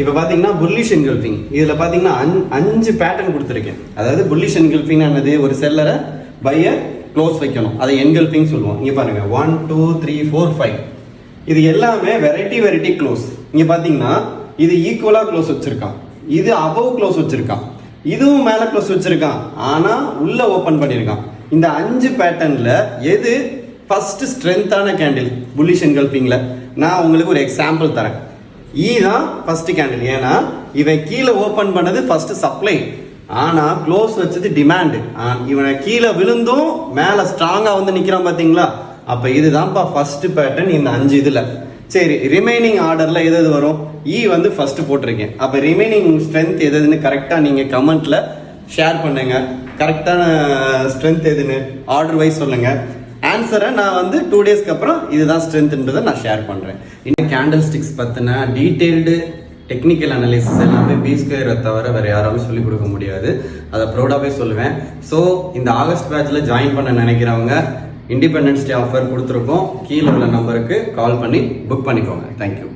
இப்போ பார்த்தீங்கன்னா bullish engulfing இதில் பார்த்தீங்கன்னா 5 பேட்டர்ன் கொடுத்துருக்கேன். அதாவது புல்லிஷ் என்கல்ஃபிங் என்னது, ஒரு செல்லரை பைய க்ளோஸ் வைக்கணும், அதை என்கல்ஃபிங் சொல்லுவோம். இங்கே பாருங்க 1 2 3 4 5 இது எல்லாமே வெரைட்டி க்ளோஸ். இங்கே பார்த்தீங்கன்னா இது ஈக்குவலாக க்ளோஸ் வச்சிருக்கான், இது அபவ் க்ளோஸ் வச்சிருக்கான், இதுவும் மேலே க்ளோஸ் வச்சிருக்கான், ஆனால் உள்ள ஓப்பன் பண்ணியிருக்கான். இந்த 5 பேட்டர்னில் எது ஃபர்ஸ்ட் ஸ்ட்ரென்த்தான கேண்டில் புல்லிஷ் என்கல்ஃபிங்கில்? நான் உங்களுக்கு ஒரு எக்ஸாம்பிள் தரேன். தான் ஃபர்ஸ்ட் கேண்டில். ஏன்னா இவன் கீழே ஓப்பன் பண்ணது ஃபர்ஸ்ட் சப்ளை, ஆனா க்ளோஸ் வச்சது டிமாண்ட். இவனை கீழே விழுந்தும் மேல ஸ்ட்ராங்கா வந்து நிக்கிறான் பாத்தீங்களா? அப்ப இதுதான்ப்பா ஃபர்ஸ்ட் பேட்டர்ன் இந்த 5 இதுல. சரி, ரிமைனிங் ஆர்டர்ல எது வரும்? வந்து ஃபர்ஸ்ட் போட்டிருக்கேன். அப்ப ரிமைனிங் ஸ்ட்ரென்த் எதுன்னு கரெக்டா நீங்க கமெண்ட்ல ஷேர் பண்ணுங்க. கரெக்டான ஸ்ட்ரென்த் எதுன்னு ஆர்டர் வைஸ் சொல்லுங்க. ஆன்சரை நான் வந்து 2 டேஸ்க்கு அப்புறம் இதுதான் ஸ்ட்ரென்த்ன்றதை நான் ஷேர் பண்ணுறேன். இன்னும் கேண்டில் ஸ்டிக்ஸ் பற்றின டீட்டெயில்டு டெக்னிக்கல் அனாலிசிஸ் எல்லாமே B2 தவிர வேறு யாராலும் சொல்லிக் கொடுக்க முடியாது. அதை ப்ரௌடாகவே சொல்லுவேன். ஸோ இந்த ஆகஸ்ட் பேட்சில் ஜாயின் பண்ண நினைக்கிறவங்க இண்டிபெண்டன்ஸ் டே ஆஃபர் கொடுத்துருக்கோம். கீழே உள்ள நம்பருக்கு கால் பண்ணி புக் பண்ணிக்கோங்க. தேங்க்யூ.